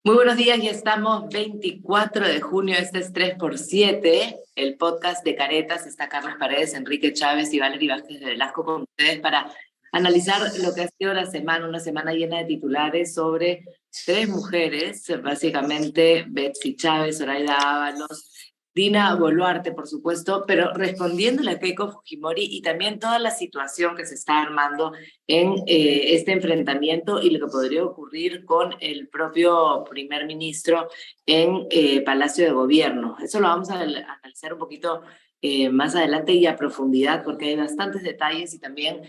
Muy buenos días, ya estamos 24 de junio, este es 3x7, el podcast de Caretas. Está Carlos Paredes, Enrique Chávez y Valery Vázquez de Velasco con ustedes para analizar lo que ha sido la semana, una semana llena de titulares sobre tres mujeres, básicamente Betsy Chávez, Zoraida Ábalos, Dina Boluarte, por supuesto, pero respondiéndole a Keiko Fujimori y también toda la situación que se está armando en este enfrentamiento y lo que podría ocurrir con el propio primer ministro en Palacio de Gobierno. Eso lo vamos a analizar un poquito más adelante y a profundidad, porque hay bastantes detalles y también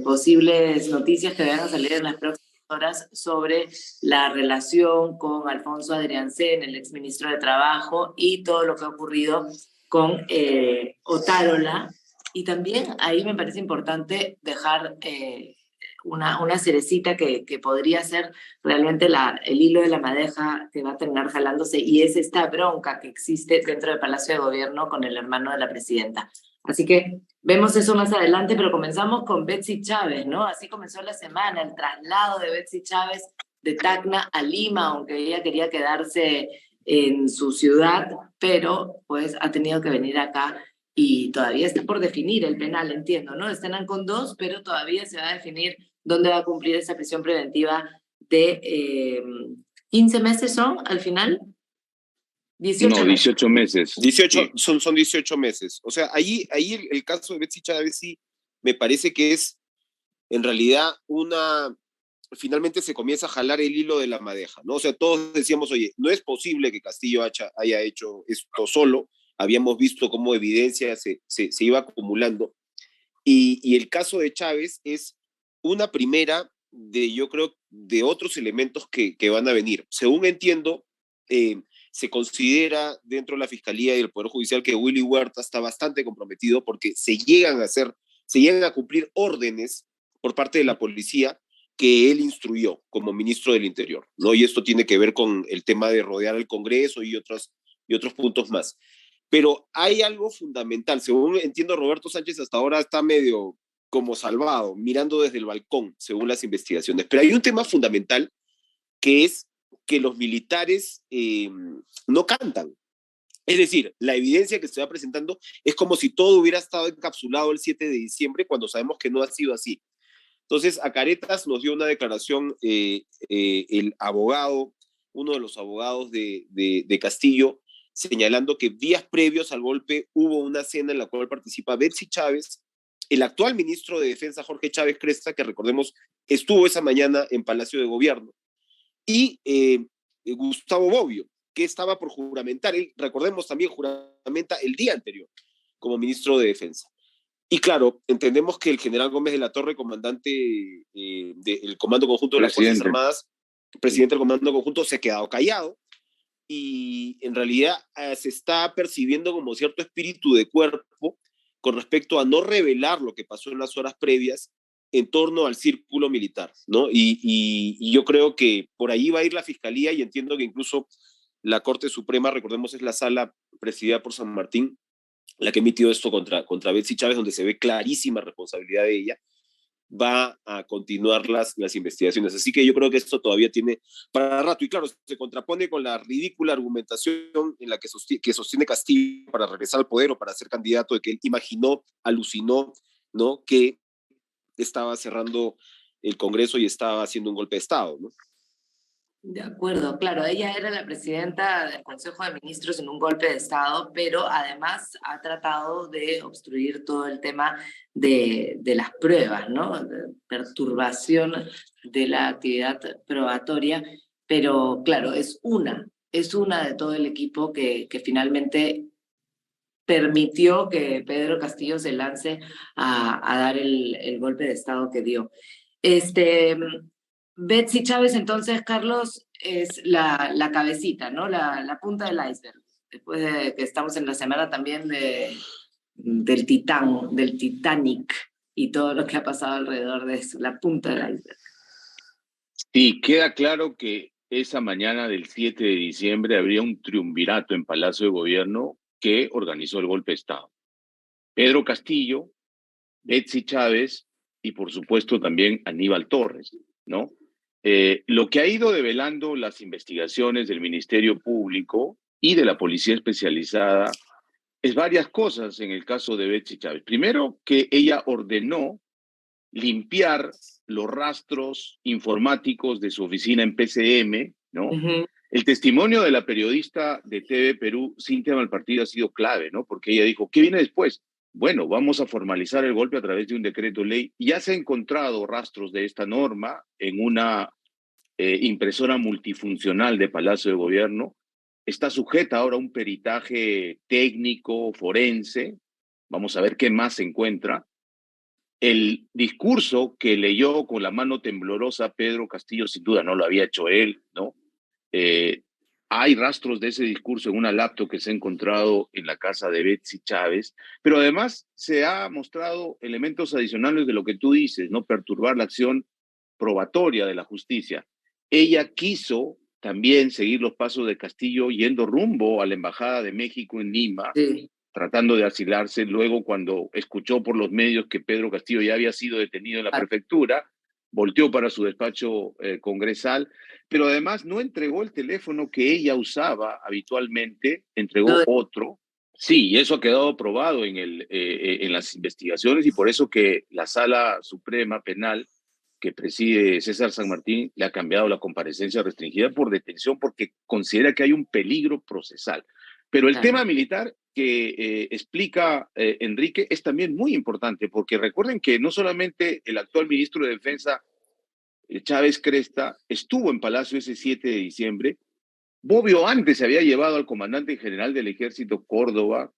posibles noticias que van a salir en las próximas horas sobre la relación con Alfonso Adriancén, el exministro de Trabajo, y todo lo que ha ocurrido con Otárola. Y también ahí me parece importante dejar una cerecita que podría ser realmente el hilo de la madeja que va a terminar jalándose, y es esta bronca que existe dentro del Palacio de Gobierno con el hermano de la presidenta. Así que vemos eso más adelante, pero comenzamos con Betsy Chávez, ¿no? Así comenzó la semana, el traslado de Betsy Chávez de Tacna a Lima, aunque ella quería quedarse en su ciudad, pero pues ha tenido que venir acá y todavía está por definir el penal, entiendo, ¿no? Están con dos, pero todavía se va a definir dónde va a cumplir esa prisión preventiva de 15 meses son al final, 18 No, meses. 18 meses. 18, Sí. son 18 meses. O sea, ahí el caso de Betsy Chávez sí me parece que es en realidad finalmente se comienza a jalar el hilo de la madeja, ¿no? O sea, todos decíamos, oye, no es posible que Castillo haya hecho esto solo. Habíamos visto cómo evidencia se iba acumulando. Y el caso de Chávez es una primera yo creo, de otros elementos que van a venir. Según entiendo, se considera dentro de la Fiscalía y el Poder Judicial que Willy Huerta está bastante comprometido porque se llegan a cumplir órdenes por parte de la policía que él instruyó como ministro del Interior, ¿no? Y esto tiene que ver con el tema de rodear el Congreso y otros puntos más. Pero hay algo fundamental. Según entiendo, Roberto Sánchez hasta ahora está medio como salvado, mirando desde el balcón, según las investigaciones. Pero hay un tema fundamental que es que los militares no cantan. Es decir, la evidencia que se va presentando es como si todo hubiera estado encapsulado el 7 de diciembre, cuando sabemos que no ha sido así. Entonces, a Caretas nos dio una declaración el abogado, uno de los abogados de Castillo, señalando que días previos al golpe hubo una cena en la cual participa Betsy Chávez, el actual ministro de Defensa Jorge Chávez Cresta, que recordemos estuvo esa mañana en Palacio de Gobierno, y Gustavo Bobbio, que estaba por juramentar. Él, recordemos, también juramenta el día anterior como ministro de Defensa. Y claro, entendemos que el general Gómez de la Torre, comandante del Comando Conjunto de las Fuerzas Armadas, presidente del Comando Conjunto, se ha quedado callado y en realidad se está percibiendo como cierto espíritu de cuerpo con respecto a no revelar lo que pasó en las horas previas en torno al círculo militar, ¿no? Y yo creo que por ahí va a ir la Fiscalía, y entiendo que incluso la Corte Suprema, recordemos, es la sala presidida por San Martín, la que emitió esto contra Betsy Chávez, donde se ve clarísima responsabilidad de ella, va a continuar las investigaciones. Así que yo creo que esto todavía tiene para rato. Y claro, se contrapone con la ridícula argumentación en la que sostiene Castillo para regresar al poder o para ser candidato, de que él imaginó, alucinó, ¿no?, que estaba cerrando el Congreso y estaba haciendo un golpe de Estado, ¿no? De acuerdo, claro, ella era la presidenta del Consejo de Ministros en un golpe de Estado, pero además ha tratado de obstruir todo el tema de las pruebas, ¿no? De perturbación de la actividad probatoria, pero claro, es una de todo el equipo que finalmente permitió que Pedro Castillo se lance a dar el golpe de Estado que dio. Este, Betsy Chávez, entonces, Carlos, es la cabecita, ¿no? La punta del iceberg. Después de que estamos en la semana también del Titanic y todo lo que ha pasado alrededor de eso, la punta del iceberg. Sí, queda claro que esa mañana del 7 de diciembre habría un triunvirato en Palacio de Gobierno que organizó el golpe de Estado. Pedro Castillo, Betsy Chávez y por supuesto también Aníbal Torres, ¿no? Lo que ha ido develando las investigaciones del Ministerio Público y de la Policía Especializada es varias cosas en el caso de Betsy Chávez. Primero, que ella ordenó limpiar los rastros informáticos de su oficina en PCM, ¿no? Ujú. El testimonio de la periodista de TV Perú, Cintia Malpartida, ha sido clave, ¿no? Porque ella dijo, ¿qué viene después? Bueno, vamos a formalizar el golpe a través de un decreto ley. Ya se han encontrado rastros de esta norma en una impresora multifuncional de Palacio de Gobierno. Está sujeta ahora a un peritaje técnico, forense. Vamos a ver qué más se encuentra. El discurso que leyó con la mano temblorosa Pedro Castillo, sin duda no lo había hecho él, ¿no? Eh, Hay rastros de ese discurso en una laptop que se ha encontrado en la casa de Betsy Chávez, pero además se ha mostrado elementos adicionales de lo que tú dices, ¿no? Perturbar la acción probatoria de la justicia. Ella quiso también seguir los pasos de Castillo yendo rumbo a la Embajada de México en Lima, Sí. tratando de asilarse. Luego, cuando escuchó por los medios que Pedro Castillo ya había sido detenido en la prefectura, volteó para su despacho congresal, pero además no entregó el teléfono que ella usaba habitualmente, entregó otro. Sí, y eso ha quedado probado en las investigaciones, y por eso que la Sala Suprema Penal que preside César San Martín le ha cambiado la comparecencia restringida por detención porque considera que hay un peligro procesal. Pero el tema militar que explica Enrique es también muy importante, porque recuerden que no solamente el actual ministro de Defensa, Chávez Cresta, estuvo en Palacio ese 7 de diciembre. Bobbio antes se había llevado al comandante general del ejército Córdoba,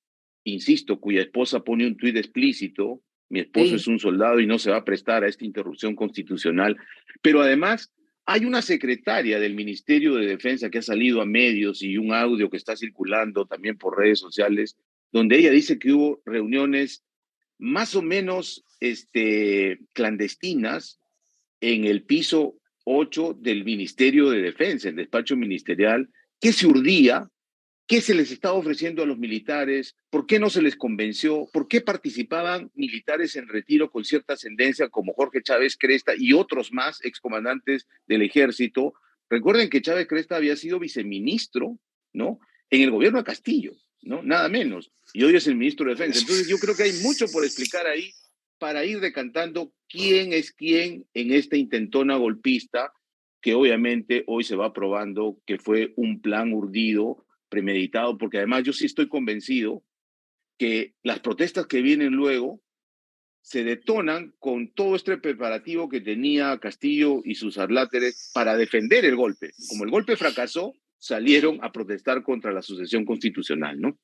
insisto, cuya esposa pone un tuit explícito: mi esposo es un soldado y no se va a prestar a esta interrupción constitucional. Pero además hay una secretaria del Ministerio de Defensa que ha salido a medios, y un audio que está circulando también por redes sociales, donde ella dice que hubo reuniones más o menos clandestinas en el piso 8 del Ministerio de Defensa, el despacho ministerial, que se urdía, qué se les estaba ofreciendo a los militares, por qué no se les convenció, por qué participaban militares en retiro con cierta ascendencia como Jorge Chávez Cresta y otros más excomandantes del ejército. Recuerden que Chávez Cresta había sido viceministro, ¿no?, en el gobierno de Castillo, ¿no?, nada menos, y hoy es el ministro de Defensa. Entonces yo creo que hay mucho por explicar ahí para ir decantando quién es quién en esta intentona golpista, que obviamente hoy se va probando que fue un plan urdido, premeditado, porque además yo sí estoy convencido que las protestas que vienen luego se detonan con todo este preparativo que tenía Castillo y sus adláteres para defender el golpe. Como el golpe fracasó, salieron a protestar contra la sucesión constitucional, ¿no?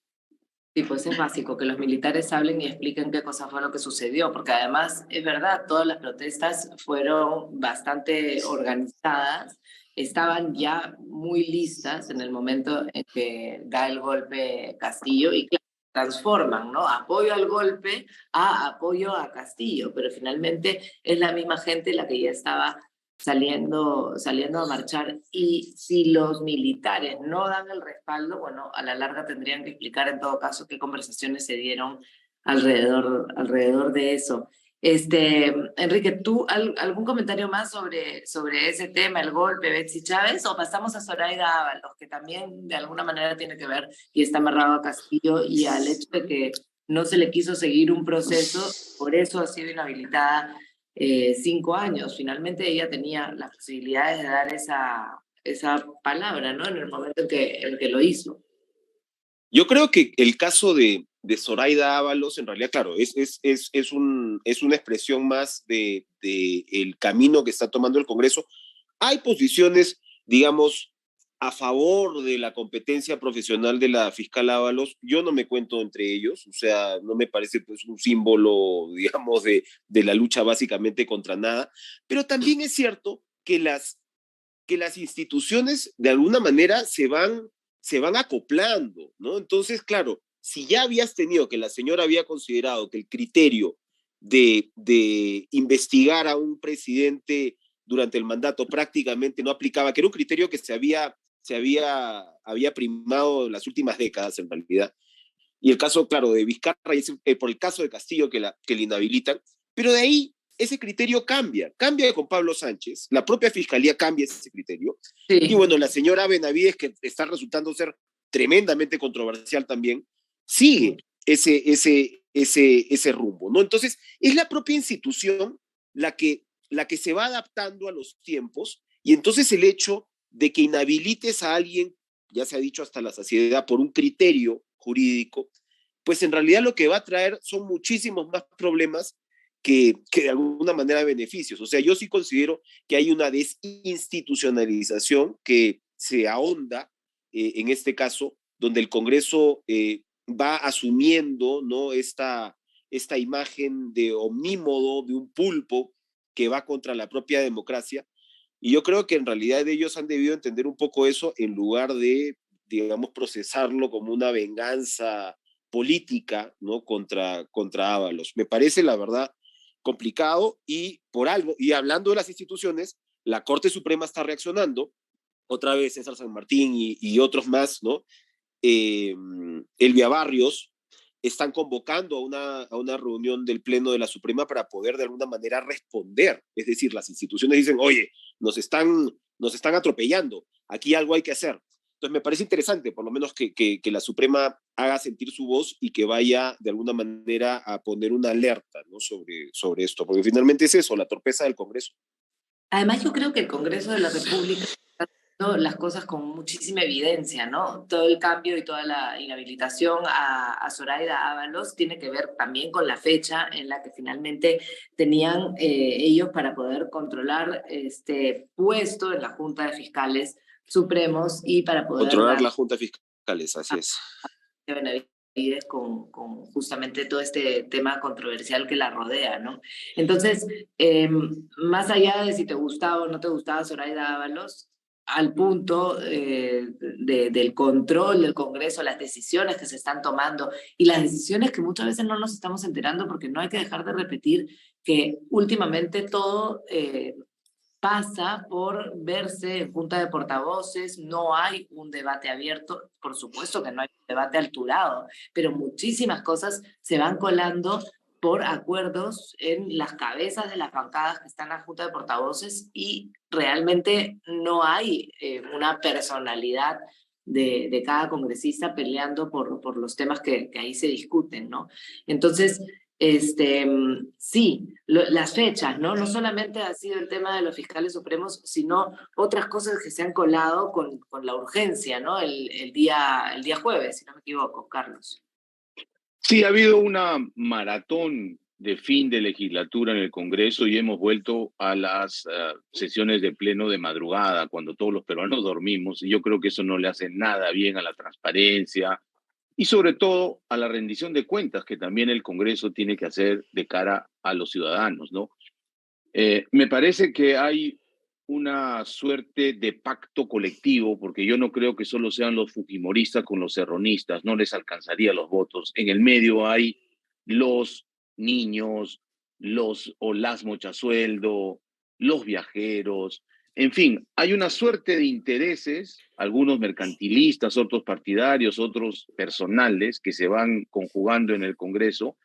Sí, pues es básico que los militares hablen y expliquen qué cosa fue lo que sucedió, porque además es verdad, todas las protestas fueron bastante organizadas, estaban ya muy listas en el momento en que da el golpe Castillo y claro, transforman, ¿no? Apoyo al golpe a apoyo a Castillo, pero finalmente es la misma gente la que ya estaba saliendo a marchar, y si los militares no dan el respaldo, bueno, a la larga tendrían que explicar en todo caso qué conversaciones se dieron alrededor de eso. Enrique, ¿tú algún comentario más sobre ese tema, el golpe, Betsy Chávez, o pasamos a Zoraida Ábalos, que también de alguna manera tiene que ver y está amarrado a Castillo y al hecho de que no se le quiso seguir un proceso, por eso ha sido inhabilitada 5 años? Finalmente ella tenía las posibilidades de dar esa palabra, ¿no?, en el momento en que lo hizo. Yo creo que el caso de Zoraida Ábalos, en realidad, claro, es una expresión más de el camino que está tomando el Congreso. Hay posiciones, digamos, a favor de la competencia profesional de la fiscal Ábalos. Yo no me cuento entre ellos, o sea, no me parece pues un símbolo, digamos, de la lucha básicamente contra nada, pero también es cierto que las instituciones de alguna manera se van acoplando, ¿no? Entonces, claro, si ya habías tenido que la señora había considerado que el criterio de investigar a un presidente durante el mandato prácticamente no aplicaba, que era un criterio que había primado en las últimas décadas en realidad, y el caso, claro, de Vizcarra, y por el caso de Castillo que le inhabilitan, pero de ahí ese criterio cambia con Pablo Sánchez, la propia Fiscalía cambia ese criterio, Sí. y bueno, la señora Benavides, que está resultando ser tremendamente controversial también, sigue ese rumbo, ¿no? Entonces, es la propia institución la que se va adaptando a los tiempos, y entonces el hecho de que inhabilites a alguien, ya se ha dicho hasta la saciedad, por un criterio jurídico, pues en realidad lo que va a traer son muchísimos más problemas que de alguna manera beneficios. O sea, yo sí considero que hay una desinstitucionalización que se ahonda en este caso, donde el Congreso va asumiendo, ¿no?, esta imagen de omnímodo, de un pulpo que va contra la propia democracia. Y yo creo que en realidad ellos han debido entender un poco eso en lugar de, digamos, procesarlo como una venganza política, ¿no?, contra Ábalos. Me parece, la verdad, complicado, y por algo, y hablando de las instituciones, la Corte Suprema está reaccionando, otra vez César San Martín y otros más, ¿no? Elvia Barrios, están convocando a una reunión del Pleno de la Suprema para poder de alguna manera responder. Es decir, las instituciones dicen, oye, nos están atropellando, aquí algo hay que hacer. Entonces me parece interesante, por lo menos, que la Suprema haga sentir su voz y que vaya de alguna manera a poner una alerta, ¿no?, sobre esto, porque finalmente es eso, la torpeza del Congreso. Además, yo creo que el Congreso de la República está haciendo las cosas con muchísima evidencia, ¿no? Todo el cambio y toda la inhabilitación a Zoraida Ábalos tiene que ver también con la fecha en la que finalmente tenían ellos para poder controlar este puesto en la Junta de Fiscales Supremos y para poder Controlar la Junta de Fiscales, así es. Benavides con justamente todo este tema controversial que la rodea, ¿no? Entonces, más allá de si te gustaba o no te gustaba Zoraida Ábalos, al punto del control del Congreso, las decisiones que se están tomando y las decisiones que muchas veces no nos estamos enterando, porque no hay que dejar de repetir que últimamente todo pasa por verse en junta de portavoces, no hay un debate abierto, por supuesto que no hay un debate alturado, pero muchísimas cosas se van colando por acuerdos en las cabezas de las bancadas que están en la junta de portavoces, y realmente no hay una personalidad de cada congresista peleando por los temas que ahí se discuten, ¿no? Entonces, sí, las fechas, ¿no? No solamente ha sido el tema de los fiscales supremos, sino otras cosas que se han colado con la urgencia, ¿no? El día jueves, si no me equivoco, Carlos. Sí, ha habido una maratón de fin de legislatura en el Congreso y hemos vuelto a las sesiones de pleno de madrugada, cuando todos los peruanos dormimos, y yo creo que eso no le hace nada bien a la transparencia y sobre todo a la rendición de cuentas que también el Congreso tiene que hacer de cara a los ciudadanos, ¿no? Me parece que hay una suerte de pacto colectivo, porque yo no creo que solo sean los fujimoristas con los serronistas, no les alcanzaría los votos. En el medio hay los niños, los o las mochasueldo, los viajeros, en fin, hay una suerte de intereses, algunos mercantilistas, otros partidarios, otros personales, que se van conjugando en el Congreso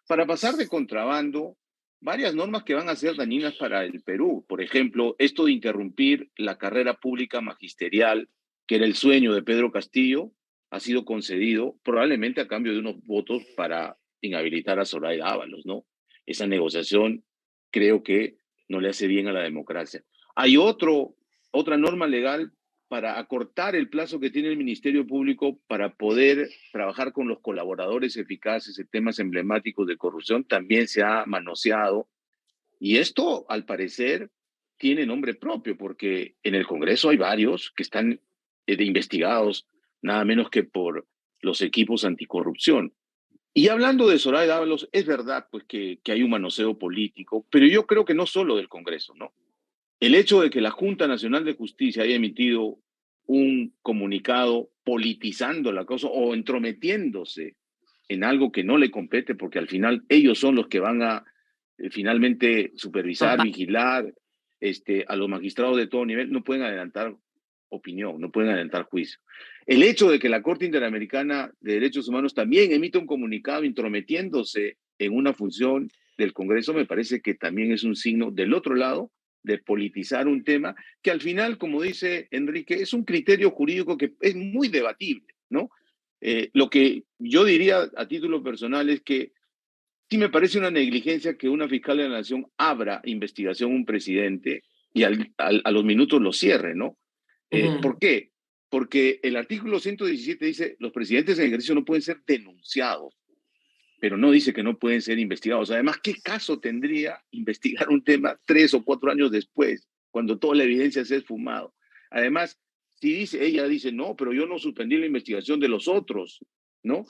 para pasar de contrabando varias normas que van a ser dañinas para el Perú. Por ejemplo, esto de interrumpir la carrera pública magisterial, que era el sueño de Pedro Castillo, ha sido concedido probablemente a cambio de unos votos para inhabilitar a Zoraida Ábalos, ¿no? Esa negociación creo que no le hace bien a la democracia. Hay otra norma legal para acortar el plazo que tiene el Ministerio Público para poder trabajar con los colaboradores eficaces en temas emblemáticos de corrupción, también se ha manoseado. Y esto, al parecer, tiene nombre propio, porque en el Congreso hay varios que están investigados, nada menos que por los equipos anticorrupción. Y hablando de Zoraida Ábalos, es verdad pues que hay un manoseo político, pero yo creo que no solo del Congreso, ¿no? El hecho de que la Junta Nacional de Justicia haya emitido un comunicado politizando la cosa o entrometiéndose en algo que no le compete, porque al final ellos son los que van a finalmente supervisar, vigilar a los magistrados de todo nivel, no pueden adelantar opinión, no pueden adelantar juicio. El hecho de que la Corte Interamericana de Derechos Humanos también emita un comunicado intrometiéndose en una función del Congreso me parece que también es un signo del otro lado de politizar un tema que al final, como dice Enrique, es un criterio jurídico que es muy debatible, ¿no? Lo que yo diría a título personal es que sí me parece una negligencia que una fiscal de la Nación abra investigación a un presidente y a los minutos lo cierre, ¿no? ¿Por qué? Porque el artículo 117 dice los presidentes en ejercicio no pueden ser denunciados, pero no dice que no pueden ser investigados. Además, ¿qué caso tendría investigar un tema 3 o 4 años después, cuando toda la evidencia se ha esfumado? Además, si ella dice, no, pero yo no suspendí la investigación de los otros, ¿no?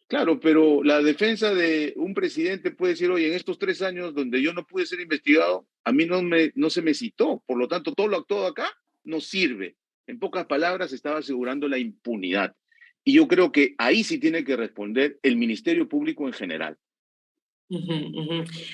Claro, pero la defensa de un presidente puede decir, oye, en estos 3 años donde yo no pude ser investigado, a mí no se me citó, por lo tanto, todo lo actuado acá no sirve. En pocas palabras, estaba asegurando la impunidad. Y yo creo que ahí sí tiene que responder el Ministerio Público en general.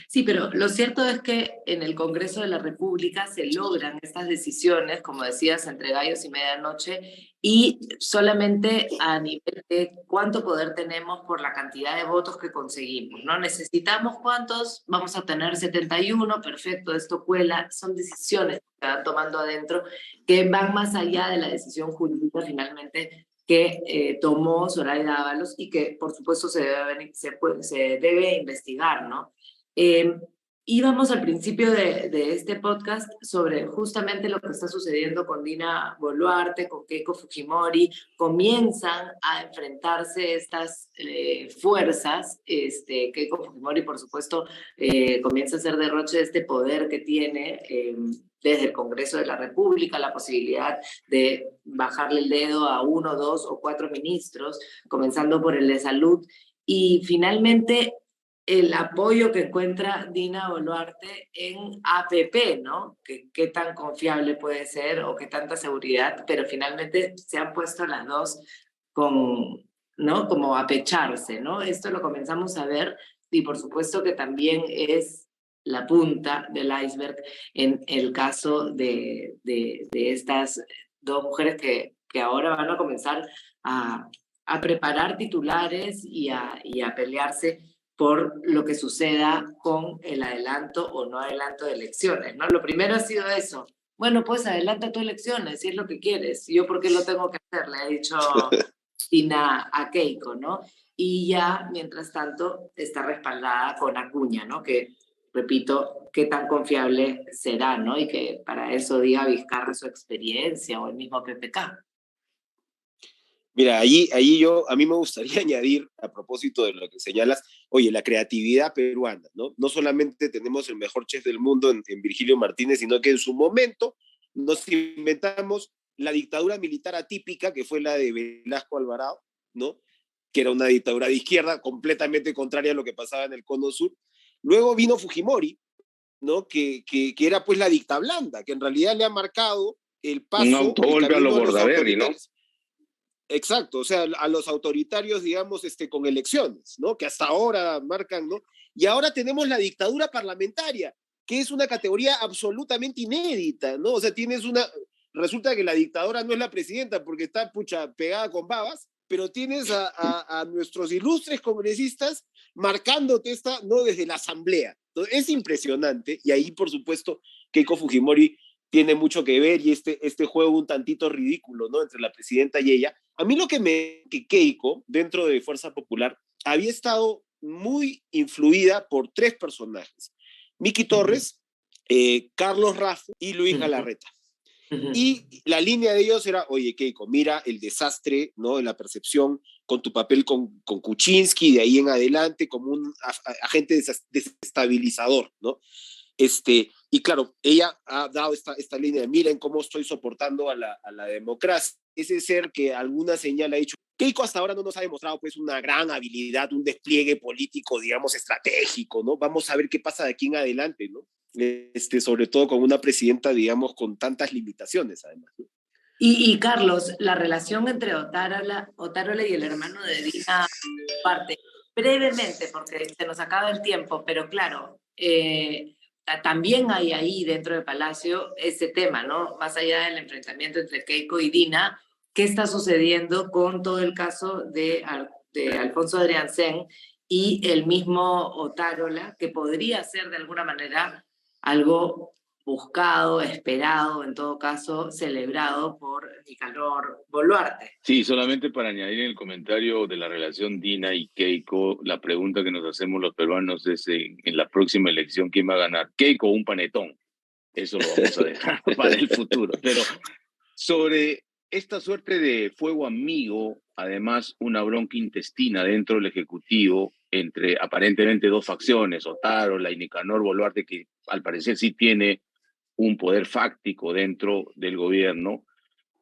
Sí, pero lo cierto es que en el Congreso de la República se logran estas decisiones, como decías, entre gallos y medianoche, y solamente a nivel de cuánto poder tenemos por la cantidad de votos que conseguimos, ¿no? Necesitamos cuántos, vamos a tener 71, perfecto, esto cuela, son decisiones que se van tomando adentro que van más allá de la decisión jurídica finalmente que tomó Zoraida Ábalos y que, por supuesto, se debe investigar, ¿no? Íbamos al principio de este podcast sobre justamente lo que está sucediendo con Dina Boluarte, con Keiko Fujimori. Comienzan a enfrentarse estas fuerzas. Keiko Fujimori, por supuesto, comienza a hacer derroche de este poder que tiene desde el Congreso de la República, la posibilidad de bajarle el dedo a 1, 2 o 4 ministros, comenzando por el de Salud, y finalmente el apoyo que encuentra Dina Boluarte en APP, ¿no? Qué tan confiable puede ser o qué tanta seguridad, pero finalmente se han puesto las dos ¿no? Como a pecharse, ¿no? Esto lo comenzamos a ver y por supuesto que también es la punta del iceberg en el caso de estas dos mujeres que ahora van a comenzar a preparar titulares y a pelearse por lo que suceda con el adelanto o no adelanto de elecciones, ¿no? Lo primero ha sido eso. Bueno, pues adelanta tus elecciones, si es lo que quieres. ¿Yo por qué lo tengo que hacer? Le ha dicho Dina a Keiko, ¿no? Y ya, mientras tanto, está respaldada con Acuña, ¿no? Que, repito, qué tan confiable será, ¿no? Y que para eso diga Vizcarra su experiencia o el mismo PPK. Mira, a mí me gustaría añadir, a propósito de lo que señalas, oye, la creatividad peruana, ¿no? No solamente tenemos el mejor chef del mundo en Virgilio Martínez, sino que en su momento nos inventamos la dictadura militar atípica, que fue la de Velasco Alvarado, ¿no? Que era una dictadura de izquierda completamente contraria a lo que pasaba en el Cono Sur. Luego vino Fujimori, ¿no? Que era pues la dicta blanda, que en realidad le ha marcado el paso, un autogolpe a lo Bordaberry, ¿no? Exacto, o sea, a los autoritarios, digamos, con elecciones, ¿no? Que hasta ahora marcan, ¿no? Y ahora tenemos la dictadura parlamentaria, que es una categoría absolutamente inédita, ¿no? O sea, resulta que la dictadora no es la presidenta porque está, pegada con babas, pero tienes a nuestros ilustres congresistas marcándote ¿no? Desde la asamblea. Entonces, es impresionante, y ahí, por supuesto, Keiko Fujimori tiene mucho que ver, y este juego un tantito ridículo, ¿no? Entre la presidenta y ella. A mí que Keiko, dentro de Fuerza Popular, había estado muy influida por 3 personajes: Miki Torres, Carlos Raffo y Luis Galarreta. Y la línea de ellos era, oye, Keiko, mira el desastre, ¿no? En la percepción, con tu papel con Kuczynski, de ahí en adelante, como un agente desestabilizador, ¿no? Y claro, ella ha dado esta línea de, miren cómo estoy soportando a la democracia. Ese ser que alguna señal ha dicho. Keiko hasta ahora no nos ha demostrado pues una gran habilidad, un despliegue político, digamos, estratégico, ¿no? Vamos a ver qué pasa de aquí en adelante, ¿no? Sobre todo con una presidenta, digamos, con tantas limitaciones, además, ¿no? Y Carlos, la relación entre Otárola y el hermano de Dina parte brevemente, porque se nos acaba el tiempo, pero claro, también hay ahí dentro de Palacio ese tema, ¿no? Más allá del enfrentamiento entre Keiko y Dina, ¿qué está sucediendo con todo el caso de Alfonso Adrianzén y el mismo Otárola, que podría ser de alguna manera algo buscado, esperado, en todo caso, celebrado por Nicanor Boluarte. Sí, solamente para añadir en el comentario de la relación Dina y Keiko, la pregunta que nos hacemos los peruanos es en la próxima elección, ¿quién va a ganar? ¿Keiko o un panetón? Eso lo vamos a dejar para el futuro. Pero sobre esta suerte de fuego amigo, además una bronca intestina dentro del Ejecutivo entre aparentemente dos facciones, Otárola y Nicanor Boluarte, que al parecer sí tiene un poder fáctico dentro del gobierno,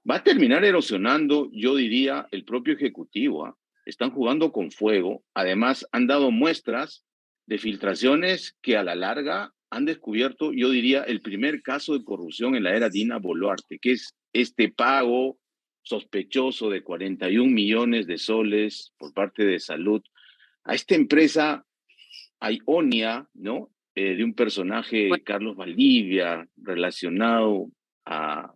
va a terminar erosionando, yo diría, el propio Ejecutivo. ¿Ah? Están jugando con fuego. Además, han dado muestras de filtraciones que a la larga han descubierto, yo diría, el primer caso de corrupción en la era Dina Boluarte, que es este pago sospechoso de 41 millones de soles por parte de Salud a esta empresa Aionia, ¿no? De un personaje, Carlos Valdivia, relacionado a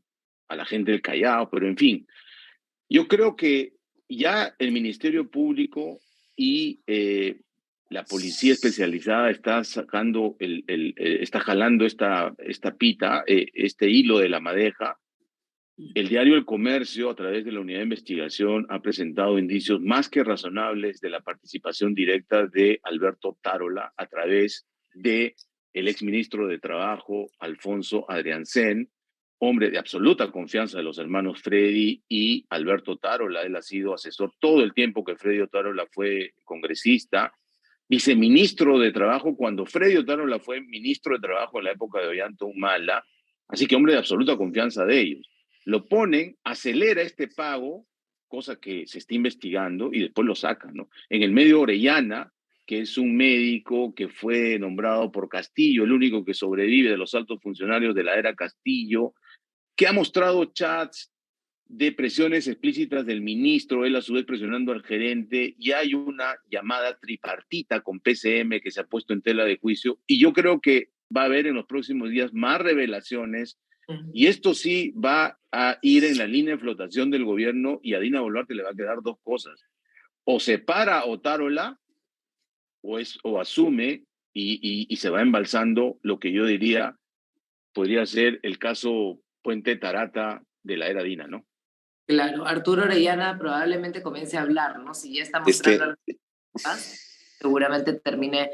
la gente del Callao, pero en fin, yo creo que ya el Ministerio Público y la policía especializada está sacando, está jalando esta pita, este hilo de la madeja. El diario El Comercio, a través de la unidad de investigación, ha presentado indicios más que razonables de la participación directa de Alberto Otárola a través de el exministro de Trabajo, Alfonso Adriancén, hombre de absoluta confianza de los hermanos Freddy y Alberto Otárola. Él ha sido asesor todo el tiempo que Freddy Otárola fue congresista, viceministro de Trabajo cuando Freddy Otárola fue ministro de Trabajo en la época de Ollanta Humala, así que hombre de absoluta confianza de ellos. Lo ponen, acelera este pago, cosa que se está investigando, y después lo sacan, ¿no? En el medio Orellana, que es un médico que fue nombrado por Castillo, el único que sobrevive de los altos funcionarios de la era Castillo, que ha mostrado chats de presiones explícitas del ministro, él a su vez presionando al gerente, y hay una llamada tripartita con PCM que se ha puesto en tela de juicio, y yo creo que va a haber en los próximos días más revelaciones, y esto sí va a ir en la línea de flotación del gobierno, y a Dina Boluarte le va a quedar dos cosas: o se para Otárola, o asume y se va embalsando lo que yo diría podría ser el caso Puente Tarata de la era Dina, ¿no? Claro, Arturo Orellana probablemente comience a hablar, ¿no? Si ya está Es que, mostrando seguramente termine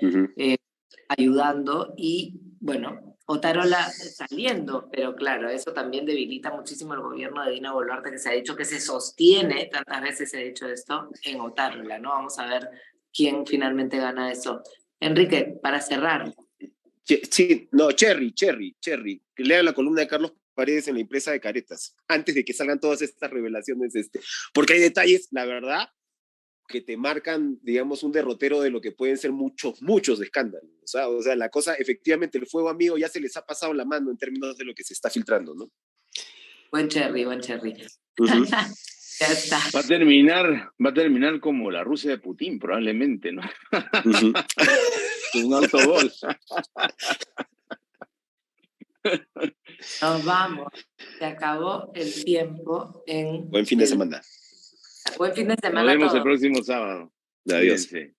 ayudando y, bueno, Otárola saliendo, pero claro, eso también debilita muchísimo el gobierno de Dina Boluarte, que se ha dicho que se sostiene, tantas veces se ha dicho esto, en Otárola, ¿no? Vamos a ver quién finalmente gana eso. Enrique, para cerrar. sí, no, Cherry, que lean la columna de Carlos Paredes en la impresa de Caretas, antes de que salgan todas estas revelaciones, porque hay detalles, la verdad, que te marcan, digamos, un derrotero de lo que pueden ser muchos escándalos. O sea, la cosa, efectivamente, el fuego amigo ya se les ha pasado la mano en términos de lo que se está filtrando, ¿no? Buen cherry. Ya está. Va a terminar como la Rusia de Putin, probablemente, ¿no? Un autogol. Nos vamos. Se acabó el tiempo. Buen fin de semana. Buen fin de semana. Nos vemos el próximo sábado. Adiós. Cuídense.